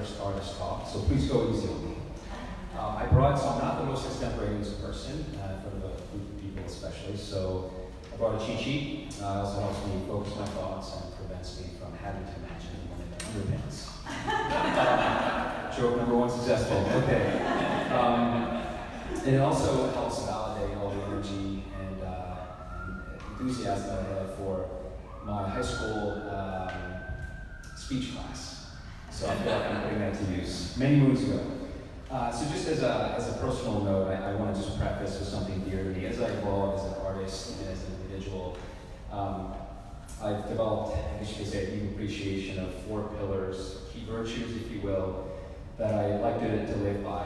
first artist talk, so please go easy on me. I brought, so I'm not the most extemporaneous person, in front of a group of people especially, so I brought a cheat sheet. It also helps me focus my thoughts and prevents me from having to imagine one of the underpins. Joke number one successful, okay. And it also helps validate all the energy and enthusiasm that I have for my high school speech class. So I feel like I'm putting that to use many moons ago. So just as a personal note, I want to just preface with something dear to me. As I evolve as an artist and as an individual, I've developed, I guess you could say, a deep appreciation of 4 pillars, key virtues, if you will, that I like to live by.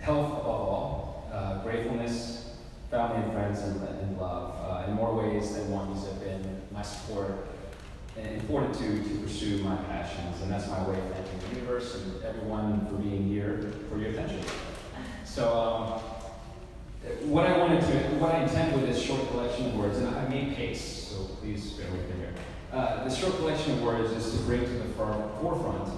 Health above all, gratefulness, family and friends, and love. In more ways than one, these have been my support and fortitude to pursue my passions, and that's my way of thanking the universe and everyone for being here, for your attention. So, what I intend with this short collection of words, and I made pace, so please bear with me here. The short collection of words is to bring to the forefront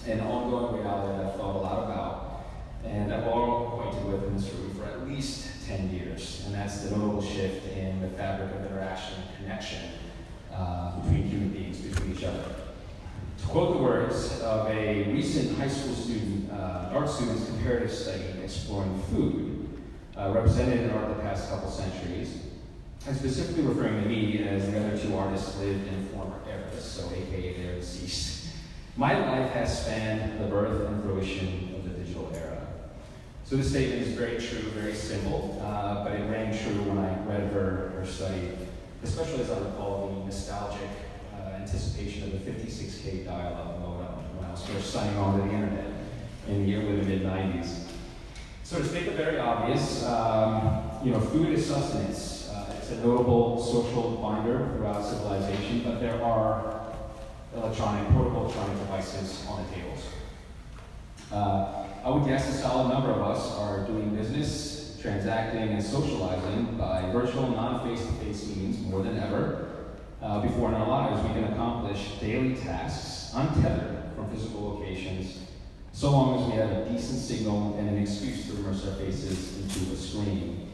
an ongoing reality that I've thought a lot about, and I've all acquainted with in this room for at least 10 years, and that's the notable shift in the fabric of interaction and connection between human beings, between each other. To quote the words of a recent high school student, art student's comparative study exploring food, represented in art the past couple centuries, and specifically referring to me as the other 2 artists lived in former eras, so aka they're deceased. My life has spanned the birth and fruition of the digital era. So this statement is very true, very simple, but it rang true when I read her study, especially as I recall the nostalgic anticipation of the 56K dial-up modem when I was first signing on to the internet in the early to mid-90s. So to state the very obvious, food is sustenance. It's a notable social binder throughout civilization, but there are portable electronic devices on the tables. I would guess a solid number of us are doing business, transacting, and socializing by virtual, non-face-to-face means more than ever. Before in our lives, we can accomplish daily tasks untethered from physical locations, so long as we have a decent signal and an excuse to immerse our faces into a screen.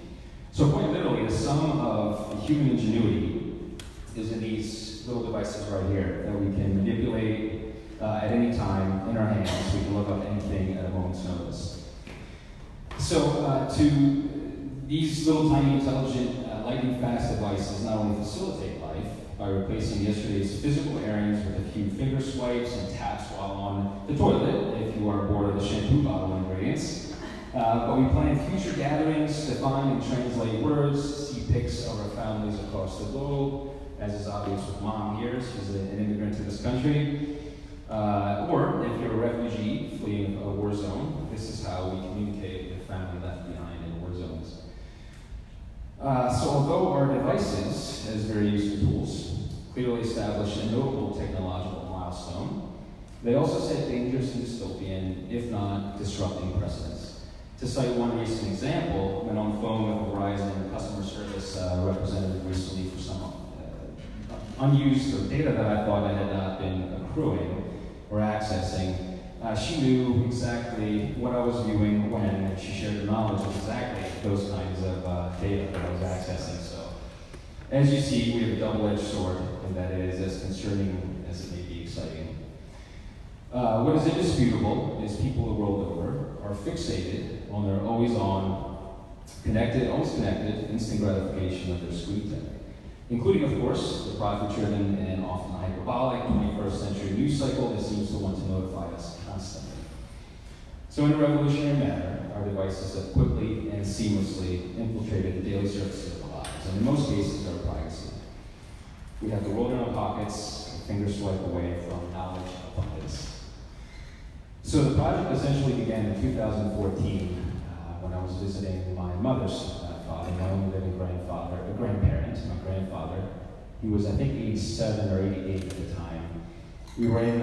So quite literally, the sum of human ingenuity is in these little devices right here that we can manipulate at any time in our hands. We can look up anything at a moment's notice. So to these little tiny intelligent lightning-fast devices not only facilitate life by replacing yesterday's physical errands with a few finger swipes and taps while on the toilet, if you are bored of the shampoo bottle ingredients, but we plan future gatherings to find and translate words, see pics of our families across the globe, as is obvious with Mom here. She's an immigrant to this country. Or if you're a refugee fleeing a war zone, this is how we communicate with family left behind in war zones. So although our devices, as very useful tools, clearly establish a notable technological milestone, they also set dangerous and dystopian, if not disrupting precedents. To cite one recent example, when on the phone with a Verizon customer service representative recently for some unused data that I thought I had not been accruing or accessing, she knew exactly what I was viewing when, and she shared the knowledge of exactly those kinds of data that I was accessing. So, as you see, we have a double-edged sword, and that is as concerning as it may be exciting. What is indisputable is people the world over are fixated on their always-on, always connected, instant gratification of their screen time, including, of course, the profit-driven and often hyperbolic 21st century news cycle that seems to want to notify us constantly. So in a revolutionary manner, our devices have quickly and seamlessly infiltrated the daily surfaces of our lives, and in most cases, our privacy. We have the world in our pockets, a finger swipe away from knowledge abundance. So the project essentially began in 2014 when I was visiting my mother's father, my only living grandparent. My grandfather, he was I think 87 or 88 at the time. We were in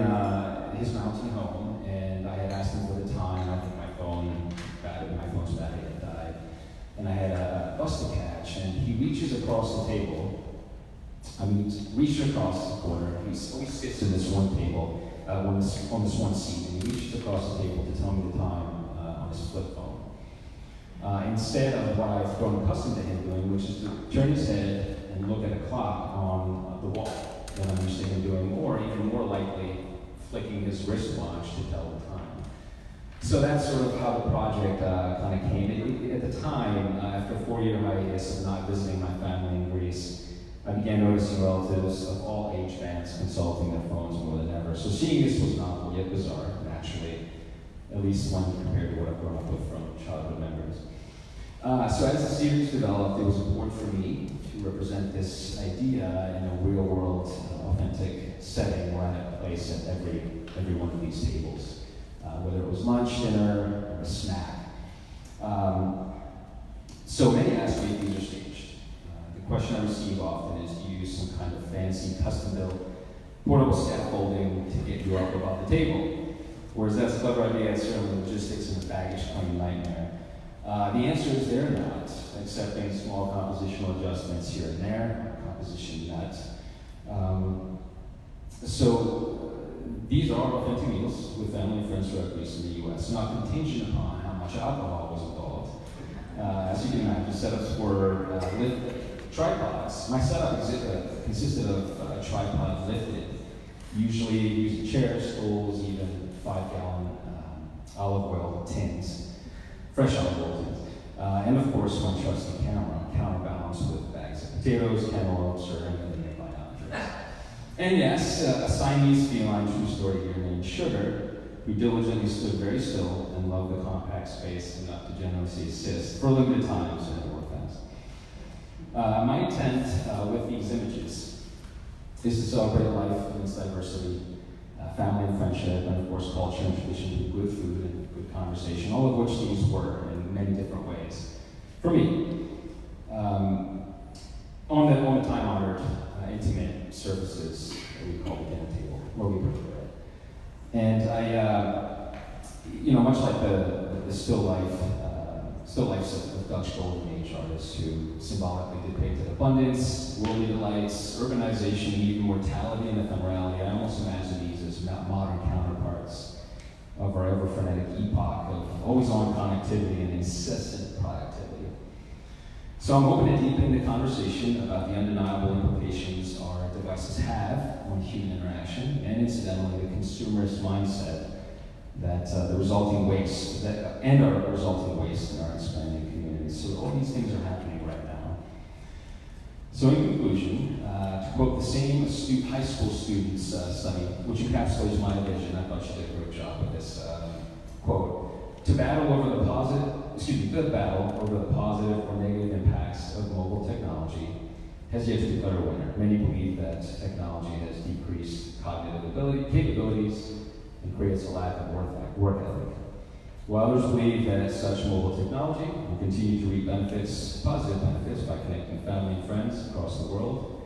his mountain home, and I had asked him for the time. I think my phone's battery had died, and I had a bus to catch. And he reaches across the table. Reached across the corner. He always sits at this one table. on this one seat, and he reached across the table to tell me the time on his flip phone. Instead of what I've grown accustomed to him doing, which is to turn his head and look at a clock on the wall that I'm used to him doing, or even more likely, flicking his wristwatch to tell the time. So that's sort of how the project kind of came. At the time, after a 4-year hiatus of not visiting my family in Greece, I began noticing relatives of all age bands consulting their phones more than ever. So seeing this was novel, yet bizarre, naturally, at least when compared to what I've grown up with from childhood memories. So as the series developed, it was important for me to represent this idea in a real-world, authentic setting where I had a place at every one of these tables, whether it was lunch, dinner, or a snack. So many ask me if these are staged. The question I receive often is, do you use some kind of fancy, custom-built, portable scaffolding to get you up above the table? Whereas that's a clever idea, it's certainly logistics and a baggage claim nightmare. The answer is they're not, accepting small compositional adjustments here and there, composition nut. So these are authentic meals with family and friends throughout Greece and the US, not contingent upon how much alcohol was involved. As you can imagine, setups were tripods. My setup consisted of a tripod lifted, usually using chairs, stools, even 5-gallon olive oil tins, fresh olive oil tins. And of course, one trusty camera, counterbalanced with bags of potatoes, cantaloupes, or anything nearby entrees. And yes, a Siamese feline true story here named Sugar, who diligently stood very still and loved the compact space enough to generously assist for limited times in the fast. My intent with these images is to celebrate life and its diversity, family and friendship, and of course culture and tradition through good food and good conversation, all of which these were in many different ways. For me, on the time-honored, intimate services that we call the dinner table, where we prefer it. And I, much like the still lifes of Dutch Golden Age artists who symbolically depicted abundance, worldly delights, urbanization, even mortality and ephemerality, I almost imagine these as modern counterparts of our ever-frenetic epoch of always-on connectivity and incessant productivity. So I'm hoping to deepen the conversation about the undeniable implications our devices have on human interaction, and incidentally, the consumerist mindset that our resulting waste in our expanding communities. So all these things are happening right now. So in conclusion, to quote the same astute high school student's study, which encapsulates my vision, I thought she did a great job with this quote, the battle over the positive or negative impacts of mobile technology has yet to declare a winner. Many believe that technology has decreased cognitive capabilities and creates a lack of work ethic. While others believe that such mobile technology will continue to reap positive benefits by connecting family and friends across the world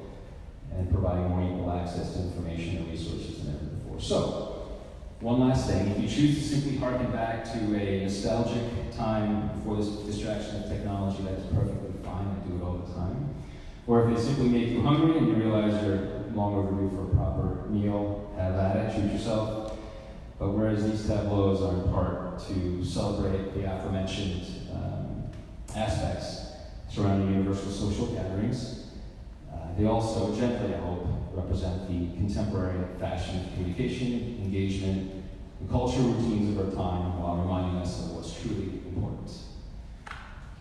and providing more equal access to information and resources than ever before. So, one last thing, if you choose to simply harken back to a nostalgic time before this distraction of technology, that is perfectly fine, I do it all the time. Or if it simply make you hungry and you realize you're long overdue for a proper meal, have at it, treat yourself. But whereas these tableaus are in part to celebrate the aforementioned aspects surrounding universal social gatherings, they also, gently I hope, represent the contemporary fashion of communication, engagement, and cultural routines of our time while reminding us of what's truly important.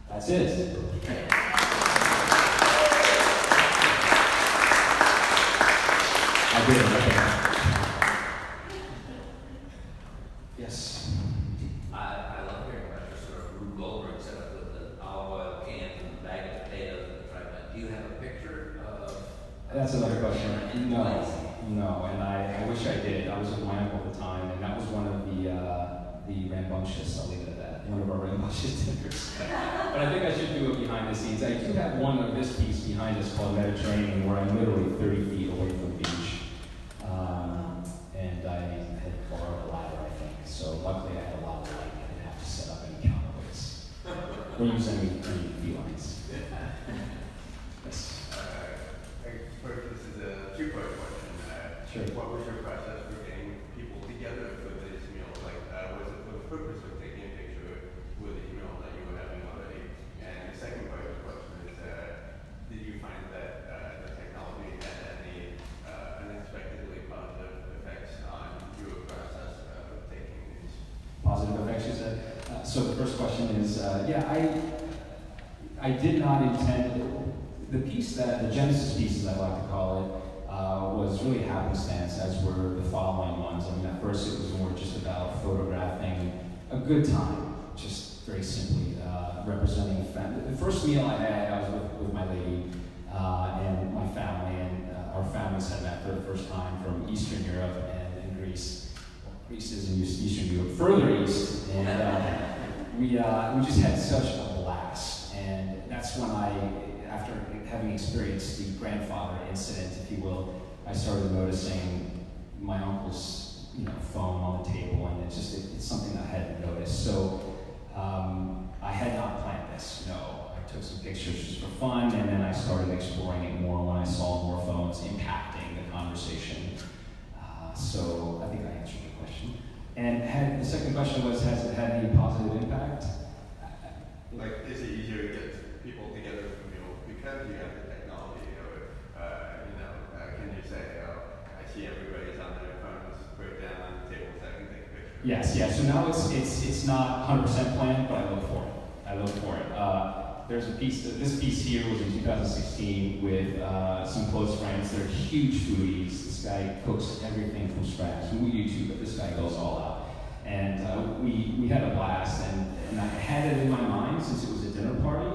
That's it. I did it. Yes. I love hearing about your sort of Rube Goldberg setup with the olive oil cans and the bag of potatoes and the tripod. Do you have a picture of? That's another question. No, and I wish I did. I was with my uncle at the time, and that was one of the rambunctious, I'll leave it at that, one of our rambunctious dinners. But I think I should do it behind the scenes. I do have one of this piece behind us called Mediterranean, where I'm literally 30 feet away from the beach. And I had borrowed a ladder, I think. So luckily I had a lot of light. I didn't have to set up any counterweights. Or use any felines. Yes. First, this is a two-part question. Sure. What was your process for getting people So the first question is, I did not intend, the Genesis piece, as I like to call it, was really happenstance, as were the following ones. I mean, at first it was more just about photographing a good time, just very simply representing family. The first meal I had, I was with my lady and my family, and our families had met for the first time from Eastern Europe and Greece. Well, Greece is in Eastern Europe, further east, and we just had such a blast. And that's when after having experienced the grandfather incident, if you will, I started noticing my uncle's phone on the table, and it's something I hadn't noticed. So I had not planned this. No, I took some pictures just for fun, and then I started exploring it more when I saw more phones impacting the conversation. So I think I answered your question. And the second question was, has it had any positive impact? Like, is it easier to get people together for meals because you have the technology? Can you say, I see everybody's on their phones, put it down on the table so I can take a picture? Yes, yeah. So now it's not 100% planned, but I look for it. There's this piece here was in 2016 with some close friends. They're huge foodies. This guy cooks everything from scratch. We do too, but this guy goes all out. And we had a blast, and I had it in my mind since it was a dinner party,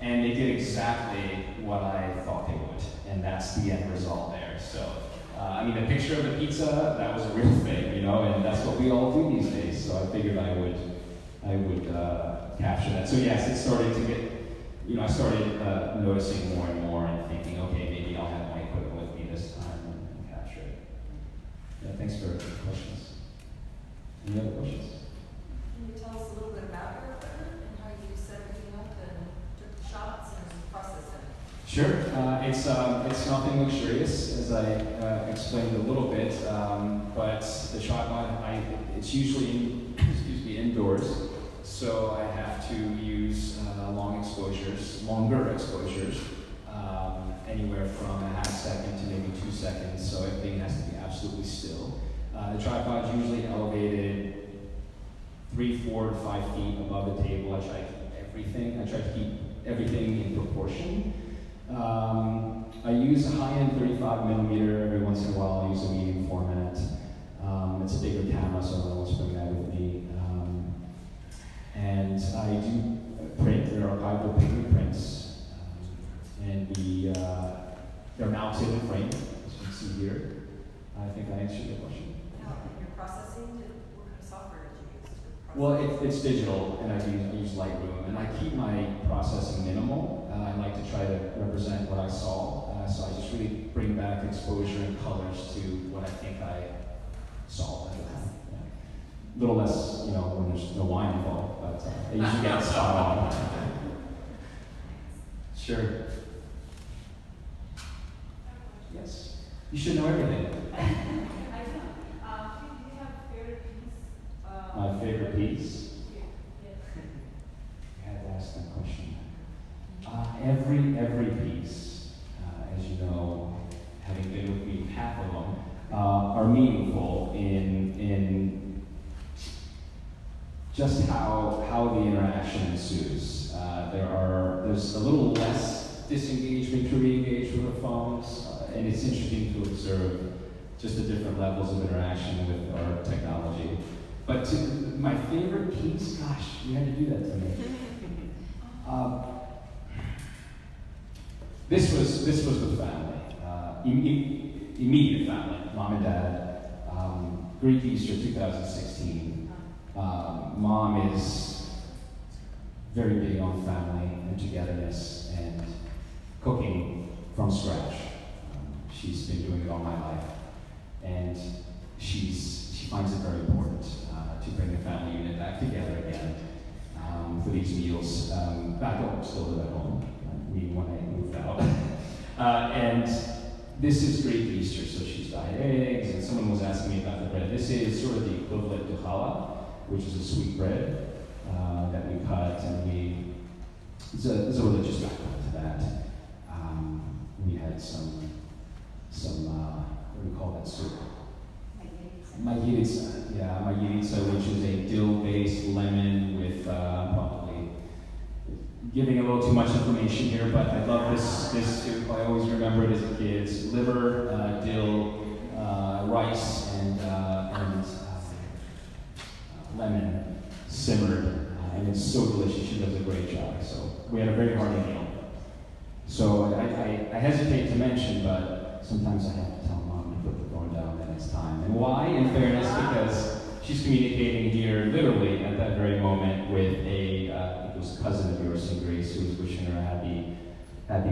and they did exactly what I thought they would, and that's the end result there. So, the picture of the pizza, that was a real thing, and that's what we all do these days. So I figured I would capture that. So yes, it started to get, I started noticing more and more and thinking, okay, maybe I'll have my equipment with me this time and capture it. Yeah, thanks for the questions. Any other questions? Can you tell us a little bit about your equipment and how you set everything up and took the shots and processed them? Sure. It's nothing luxurious, as I explained a little bit, but the tripod, it's usually indoors, so I have to use longer exposures, anywhere from a half second to maybe 2 seconds, so everything has to be absolutely still. The tripod's usually elevated 3, 4, 5 feet above the table. I try to keep everything in proportion. I use a high-end 35 millimeter. Every once in a while I use a medium format. It's a bigger camera, so I always bring that with me. And I do print. There are archival pigment prints, and they're mounted in frame, as you can see here. I think I answered your question. Now, in your processing, what kind of software did you use to process? Well, it's digital, and I use Lightroom, and I keep my processing minimal. I like to try to represent what I saw, so I just really bring back exposure and colors to what I think I saw. Yeah. A little less, when there's no wine involved, but I usually get spot on. Sure. Yes. You should know everything. I do. Do you have a favorite piece? My favorite piece? Yeah. I had to ask that question. Every piece, as you know, having been with me, half of them, are meaningful in just how the interaction ensues. There's a little less disengagement to re-engage with the phones, and it's interesting to observe just the different levels of interaction with our technology. But my favorite piece, gosh, you had to do that to me. This was with family, immediate family, mom and dad. Greek Easter 2016. Mom is very big on family and togetherness and cooking from scratch. She's been doing it all my life, and she finds it very important to bring the family unit back together again for these meals. Back home, still live at home. When I moved out. And this is Greek Easter, so she's dyed eggs, and someone was asking me about the bread. This is sort of the equivalent to challah, which is a sweet bread that we cut, and there's a religious background to that. We had some what do we call that soup? Margarita, which is a dill-based lemon with probably giving a little too much information here, but I love this soup. I always remember it as a kid. It's liver, dill, rice, and lemon simmered, and it's so delicious. She does a great job. So we had a very hearty meal. So I hesitate to mention, but sometimes I have to tell Mom to put the phone down the next time. And why? In fairness, because she's communicating here literally at that very moment with it was a cousin of yours, St. Grace, who was wishing her happy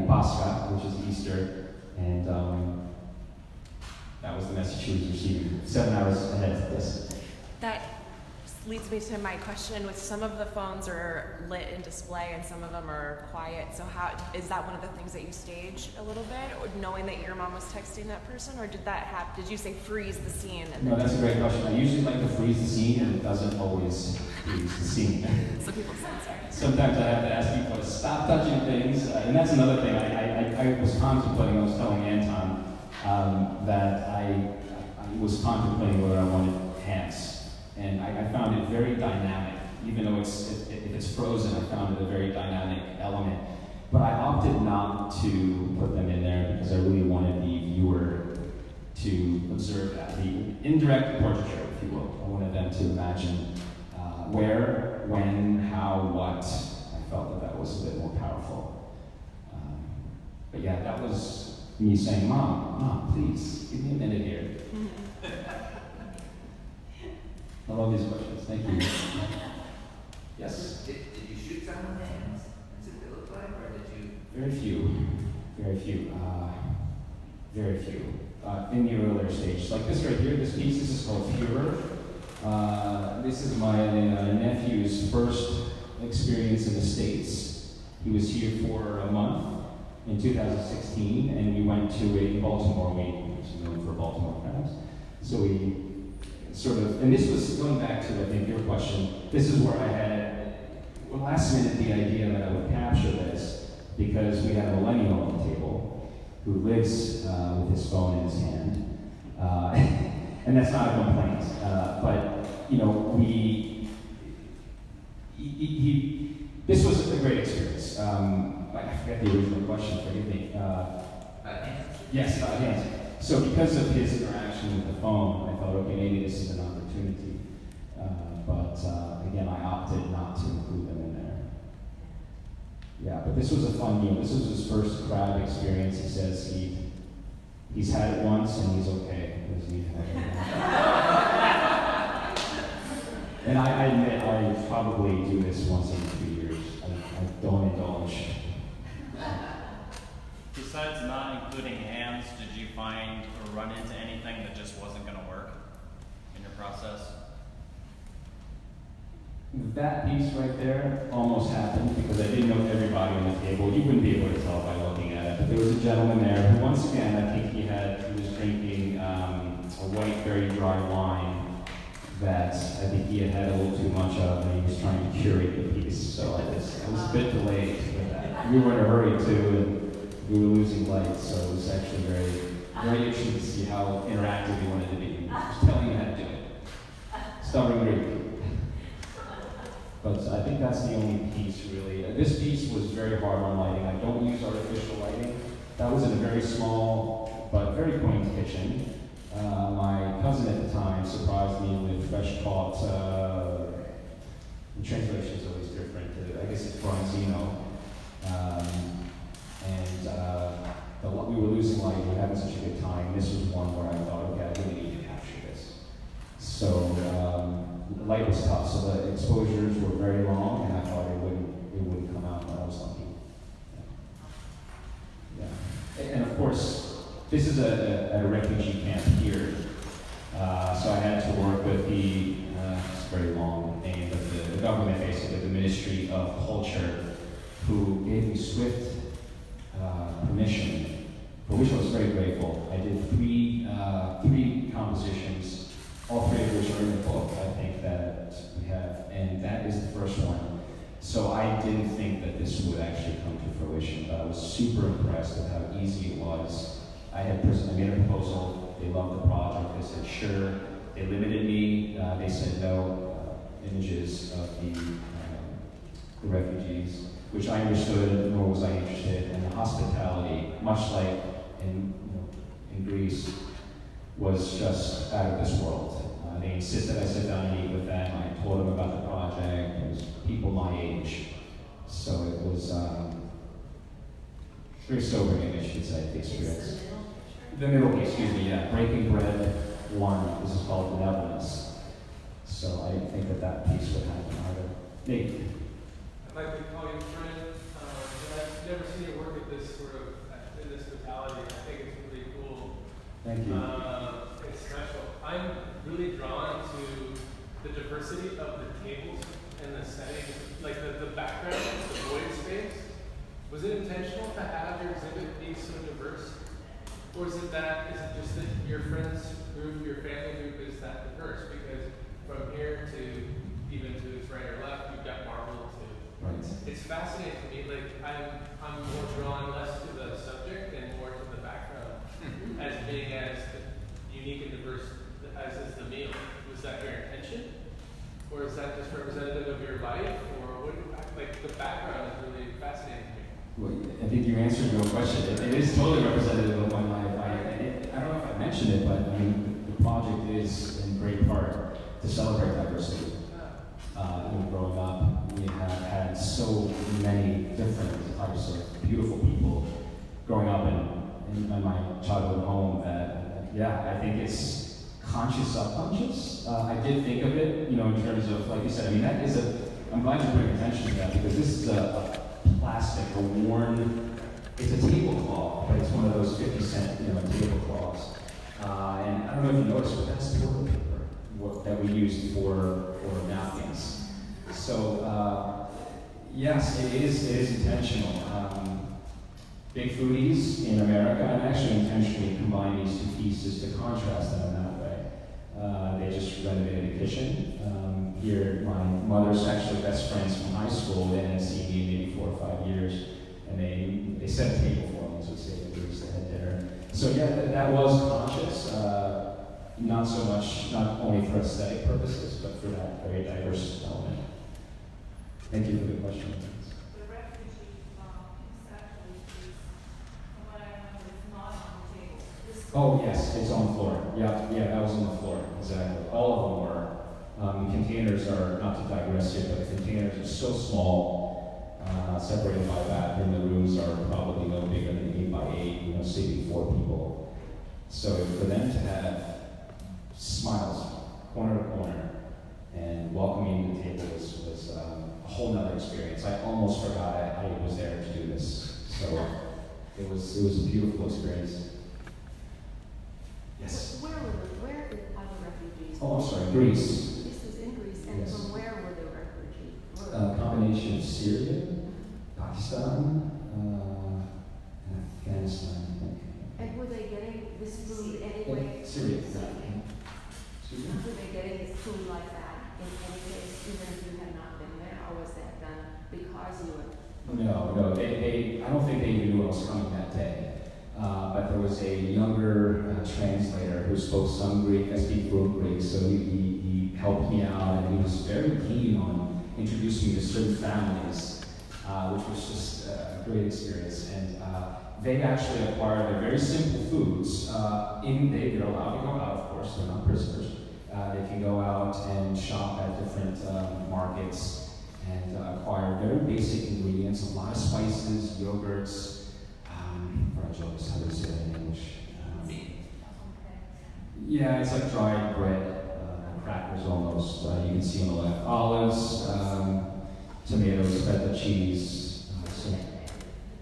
Pascha, which is Easter, and that was the message she was receiving 7 hours ahead of this. That leads me to my question. With some of the phones are lit in display and some of them are quiet. So how is that one of the things that you stage a little bit, or knowing that your mom was texting that person, or did that happen? Did you say freeze the scene? And No, that's a great question. I usually like to freeze the scene, and it doesn't always freeze the scene. So people censor. Sometimes I have to ask people to stop touching things, and that's another thing. I was contemplating. I was telling Anton that I was contemplating whether I wanted hands. And I found it very dynamic, even though if it's frozen, I found it a very dynamic element. But I opted not to put them in there because I really wanted the viewer to observe that, the indirect portraiture, if you will. I wanted them to imagine where, when, how, what. I felt that was a bit more powerful. But yeah, that was me saying, Mom, please, give me a minute here. I love these questions. Thank you. Yes? Did you shoot some of the hands? Does it look like, or did you? Very few. In the earlier stages. Like this right here, this piece, this is called Furor. This is my nephew's first experience in the States. He was here for a month in 2016, and we went to a Baltimore meeting, which is known for Baltimore crowds. So we sort of, and this was going back to, I think, your question. This is where I had, last minute, the idea that I would capture this, because we had a millennial on the table who lives with his phone in his hand. And that's not a complaint. But, you know, this was a great experience. I forget the original question, forgive me. Hands? Yes, hands. So because of his interaction with the phone, I thought, okay, maybe this is an opportunity. But again, I opted not to include them in there. Yeah, but this was a fun meal. This was his first crab experience. He says he's had it once and he's okay. And I admit I probably do this once every 2 years. I don't indulge. Besides not including hands, did you find or run into anything that just wasn't going to work in your process? That piece right there almost happened because I didn't know everybody on the table. You wouldn't be able to tell by looking at it. But there was a gentleman there who, once again, I think he was drinking a white, very dry wine that I think he had a little too much of, and he was trying to curate the piece. So I was a bit delayed with that. We were in a hurry too, and we were losing light, so it was actually very, very interesting to see how interactive he wanted to be. He was telling you how to do it. Stubborn Greek. But I think that's the only piece, really. This piece was very hard on lighting. I don't use artificial lighting. That was in a very small but very quaint kitchen. My cousin at the time surprised me with fresh caught, the translation is always different. I guess it's Bronzino. We were losing light, we were having such a good time. This was one where I thought, okay, I really need to capture this. So the light was tough, so the exposures were very long, and I thought it wouldn't come out, but I was lucky. Yeah. And of course, this is at a refugee camp here. So I had to work with it's a very long name, but the government, basically, the Ministry of Culture, who gave me swift permission, for which I was very grateful. I did three compositions, all three of which are in the book, I think, that we have, and that is the first one. So I didn't think that this would actually come to fruition, but I was super impressed with how easy it was. I made a proposal, they loved the project, they said, sure, They limited me. They said no images of the refugees, which I understood, nor was I interested. And the hospitality, much like in Greece, was just out of this world. They insisted I sit down and eat with them. I told them about the project. It was people my age. So it was very sobering, I should say, the experience. The middle, excuse me, yeah. Breaking Bread 1, this is called Benevolence. So I think that piece would happen either. Nate? I'd like to call you a friend, and I've never seen you work at this sort of, in this totality. I think it's really cool. Thank you. It's special. I'm really drawn to the diversity of the tables and the setting, like the background, the void space. Was it intentional to have your exhibit be so diverse? Or is it just that your friends group, your family group is that diverse? Because from here to even to his right or left, you've got marble to. Right. It's fascinating to me. Like I'm more drawn less to the subject and more to the background as being as unique and diverse as is the meal. Was that your intention, or is that just representative of your life, or what? Like the background is really fascinating to me. Well, I think you answered your question. It is totally representative of my life. I don't know if I mentioned it, but I mean, the project is in great part to celebrate diversity. Growing up, we have had so many different types of beautiful people growing up in my childhood home that, I think it's conscious, subconscious. I did think of it, in terms of, like you said, I mean, I'm glad you bring attention to that, because this is a plastic, a worn, it's a tablecloth, but it's one of those 50-cent, tablecloths. And I don't know if you noticed, but that's toilet paper that we used for napkins. So, yes, it is intentional. Big foodies in America, and actually intentionally combine these two pieces to contrast them in that way. They just renovated a kitchen. Here, my mother's actually best friends from high school. They hadn't seen me in maybe 4 or 5 years, and they set a table for me, as we say, they had dinner. So that was conscious. Not so much, not only for aesthetic purposes, but for that very diverse element. Thank you for the question. The refugee actually is, from what I remember, it's not on the table. Oh yes, it's on the floor. Yeah, that was on the floor, exactly. All of them were. Containers are, not to digress here, but the containers are so small, separated by a bathroom. The rooms are probably no bigger than 8 by 8, saving 4 people. So for them to have smiles, corner to corner, and welcoming the table was a whole nother experience. I almost forgot I was there to do this. So it was a beautiful experience. Yes? Where are the refugees? Oh, I'm sorry, Greece. This was in Greece, and Yes. from where were the refugees? A combination of Syria, Pakistan, and Afghanistan, I think. And were they getting this food anyway? Syria. Were they getting this food like that in any case, even if you had not been there, or was that done because you were? No. I don't think they even knew I was coming that day. But there was a younger translator who spoke some Greek. I speak fluent Greek, so he helped me out, and he was very keen on introducing me to certain families, which was just a great experience. And they actually acquired their very simple foods. They're allowed to go out, of course, they're not prisoners. They can go out and shop at different markets and acquire very basic ingredients, a lot of spices, yogurts, fragiles, how do you say that in English? Yeah, it's like dried bread, crackers almost. You can see on the left. Olives, tomatoes, feta cheese,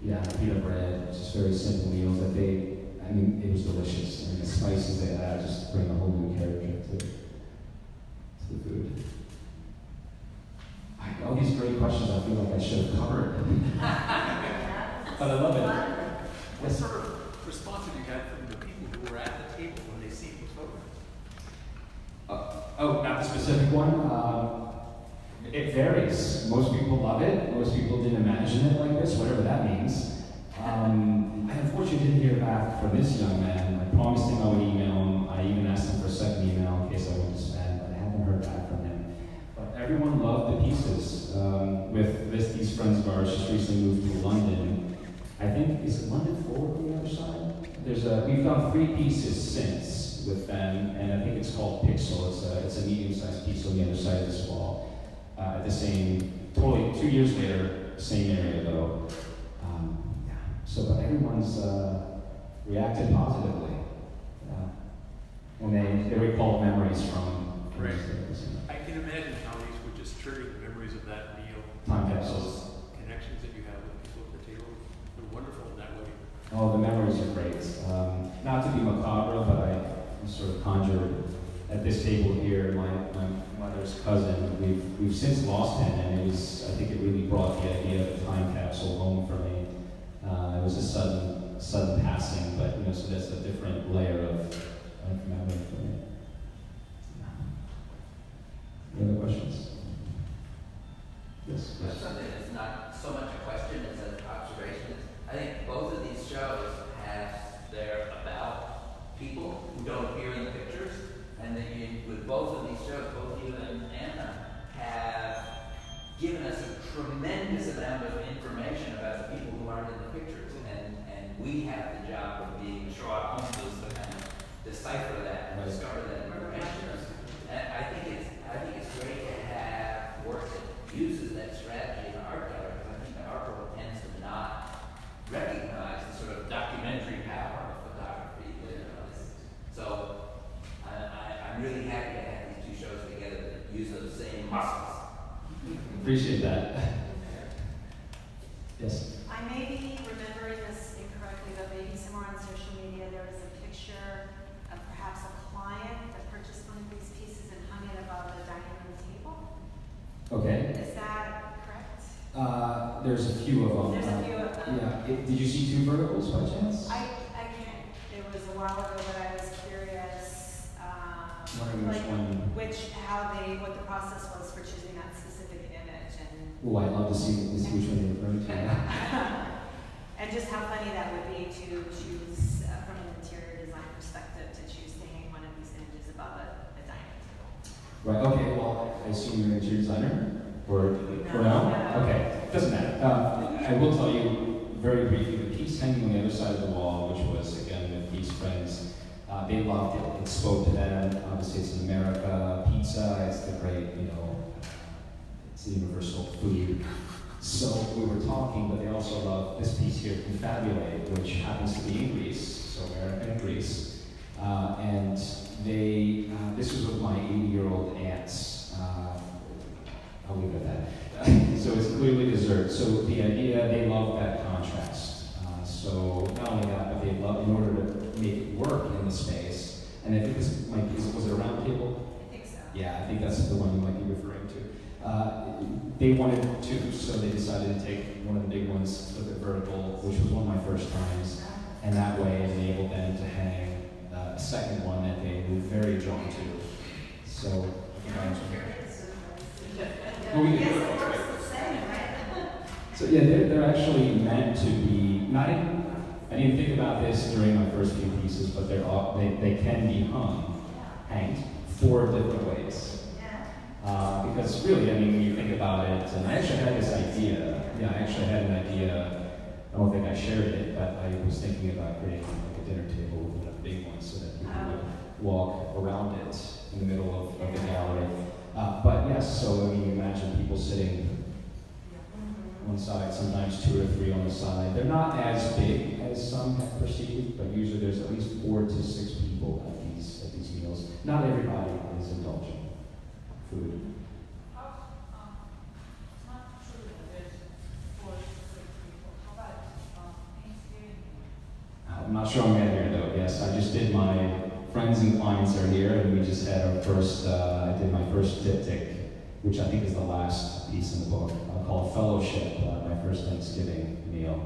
pita bread. Just very simple meals that it was delicious. The spices they had just bring a whole new character to the food. All these great questions, I feel like I should have covered. But I love it. What sort of response have you had from the people who were at the table when they see the program? Not the specific one. It varies. Most people love it. Most people didn't imagine it like this, whatever that means. I unfortunately didn't hear back from this young man. I promised him I would email him. I even asked him for a second email in case I went pieces with these friends of ours just recently moved to London. I think, is it London Forward on the other side? We've done 3 pieces since with them, and I think it's called Pixel. It's a medium-sized piece on the other side of this wall. At the same, totally 2 years later, same area though. Yeah. So, but everyone's reacted positively. And they recall memories from Right. these. I can imagine how these would just trigger the memories of that meal. Time capsules. Those connections that you have with people at the table. They're wonderful in that way. Oh, the memories are great. Not to be macabre, but I sort of conjured at this table here my mother's cousin. We've since lost him, and I think it really brought the idea of a time capsule home for me. It was a sudden passing, but so that's a different layer of memory for me. Any other questions? Yes. That's something that's not so much a question as an observation. I think both of these shows they're about people who don't appear in the pictures, and that with both of these shows, both you and Anna have given us a tremendous amount of information about the people who aren't in the pictures, and we have the job of being Sherlock Holmes to kind of decipher that and discover that information. And I think it's great to have work that uses that strategy in art gallery, because I think the art world tends to not recognize the sort of documentary power of photography. So I'm really happy to have these 2 shows together that use those same muscles. Appreciate that. Yes. I may be remembering this incorrectly, but maybe somewhere on social media there was a picture of perhaps a client that purchased one of these pieces and hung it above the dining room table. Okay. Is that correct? There's a few of them. There's a few of them. Yeah. Did you see 2 verticals by chance? I can't. It was a while ago, but I was curious. Wondering which one. What the process was for choosing that specific image, and Oh, I'd love to see which one you're referring to. and just how funny that would be to choose from an interior design perspective to choose to hang one of these images above a dining table. Right. Okay. Well, I assume you're an interior designer, or no? Okay. Doesn't matter. I will tell you very briefly. The piece hanging on the other side of the wall, which was again with these friends. They loved it. It spoke to them. Obviously, it's in America. Pizza, it's the great, it's the universal food. So we were talking, but they also love this piece here, Confabulate, which happens to be in Greece, so America and Greece. And this was with my 80-year-old aunts. I'll leave it at that. So it's clearly dessert. So the idea, they love that contrast. So not only that, but they love, in order to make it work in the space. And I think this might be, was it a round table? I think so. Yeah, I think that's the one you might be referring to. They wanted 2, so they decided to take one of the big ones, flip it vertical, which was one of my first times. And that way it enabled them to hang a second one that they were very drawn to. So, So yeah, they're actually meant to be, I didn't think about this during my first few pieces, but they can be hanged 4 different ways. Because really, when you think about it, and I actually had this idea, I don't think I shared it, but I was thinking about creating like a dinner table with one of the big ones so that people would walk around it in the middle of the gallery. But yes, so imagine people sitting one side, sometimes 2 or 3 on the side. They're not as big as some have perceived, but usually there's at least 4 to 6 people at these meals. Not everybody is indulging food. It's not true that there's 4 to 6 people. How about Thanksgiving? I'm not sure I'm getting there though. Yes, I just did my friends and clients are here, and we just had our first. I did my first diptych, which I think is the last piece in the book, called Fellowship. My first Thanksgiving meal.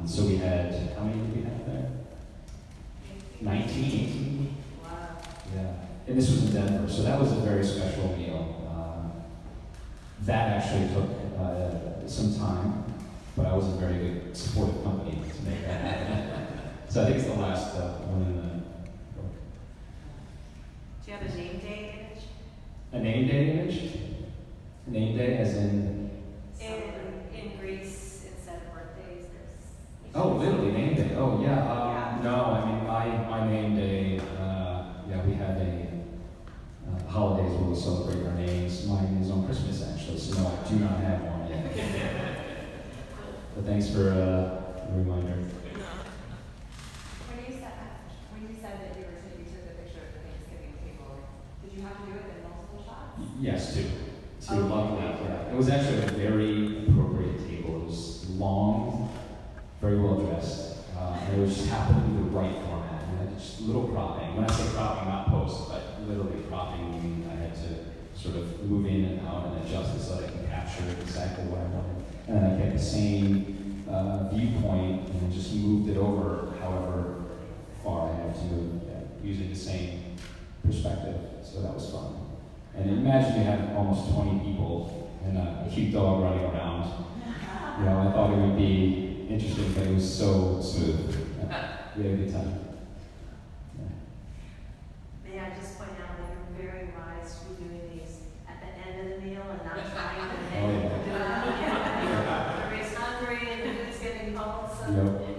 So we had, how many did we have there? 19. Wow. Yeah, and this was in Denver, so that was a very special meal. That actually took some time, but I was a very good supportive company to make that happen. So I think it's the last one in the book. Do you have a name day image? A name day image? Name day, as in. In Greece, instead of birthdays, there's. Oh, literally name day. Oh, yeah. Yeah. No, I mean my name day. Yeah, we have a holidays where we celebrate our names. Mine is on Christmas actually, so no, I do not have one yet. But thanks for the reminder. When you said that you took the picture of the Thanksgiving table, did you have to do it in multiple shots? Yes, two. Luckily, yeah. It was actually a very appropriate table. It was long, very well dressed, and it was just happened to be the right format. And just little cropping. When I say cropping, not post, but literally cropping, meaning I had to sort of move in and out and adjust it so that I can capture exactly what I wanted. And then I kept the same viewpoint and just moved it over however far I had to move, using the same perspective. So that was fun. And imagine you have almost 20 people and a cute dog running around. You know, I thought it would be interesting, but it was so smooth. We had a good time. May I just point out that you're very wise to be doing these at the end of the meal and not trying to make everybody's hungry and the food's getting cold. So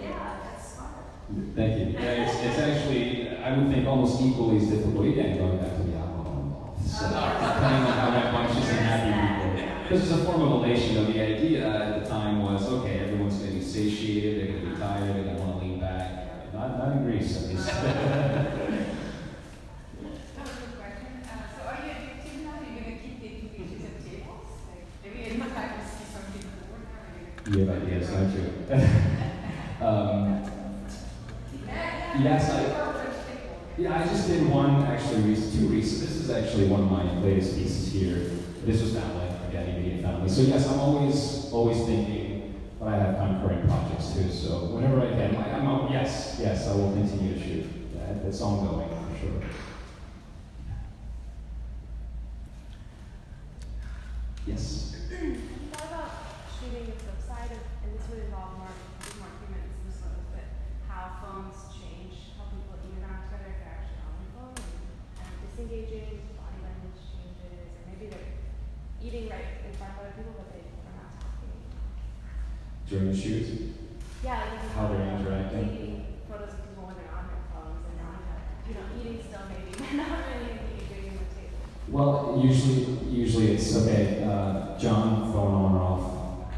yeah, that's smart. Thank you. Yeah, it's actually, I would think, almost equally as difficult, again, going back to the alcohol involved. So, depending on how that bunches and happy people. This is a form of elation, though. The idea at the time was, okay, everyone's going to be satiated, they're going to be tired, they're going to want to lean back. Not in Greece, at least. You have ideas, don't you? Yes, I just did one, actually, two recent. This is actually one of my latest pieces here. This was family, again, immediate family. So yes, I'm always thinking, but I have concurrent projects too. So whenever I can, yes, I will continue to shoot. That's ongoing for sure. Yes. What about shooting the flip side of, and this would involve more humans and sort of, but how phones change how people interact together if they're actually on the phone and disengaging, body language changes, or maybe they're eating right in front of other people but they're not talking. During the shoot? Yeah, like How they're interacting. taking photos of people when they're on their phones and not, eating still maybe, but not really engaging the table. Well, usually it's okay. John, phone on or off.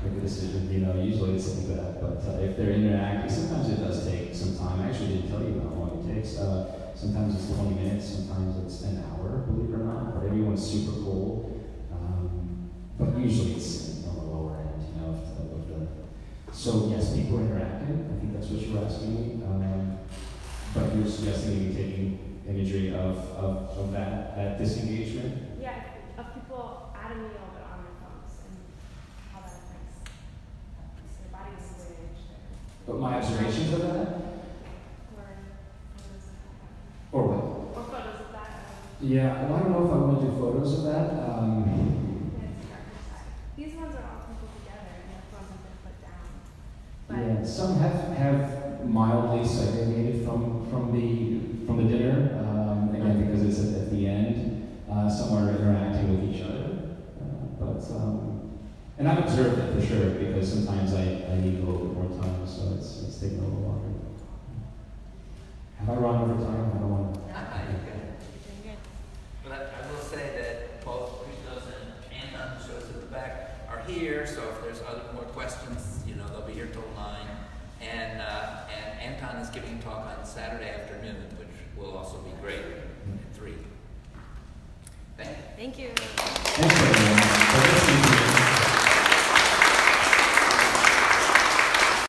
Make a decision. Usually it's like that. But if they're interacting, sometimes it does take some time. I actually didn't tell you how long it takes. Sometimes it's 20 minutes. Sometimes it's an hour. Believe it or not. But everyone's super cool. But usually it's on the lower end. Of the. So yes, people are interacting. I think that's what you were asking me. But you're suggesting maybe taking imagery of that disengagement? Yeah, of people at a meal but on their phones and how that affects their body language. But my observations of that? Or Or what? or photos of that. Yeah, well, I don't know if I want to do photos of that. These ones are all people together and their phones have been put down. But Yeah, some have mildly segregated from the dinner. Again, because it's at the end. Some are interacting with each other. And I've observed it for sure because sometimes I need a little bit more time, so it's taking a little longer. Have I run over time? I don't want to. But I will say that both Christos and Anton, who shows at the back, are here, so if there's more questions, they'll be here till 9. And Anton is giving a talk on Saturday afternoon, which will also be great at 3. Thank you. thank you. Thank you.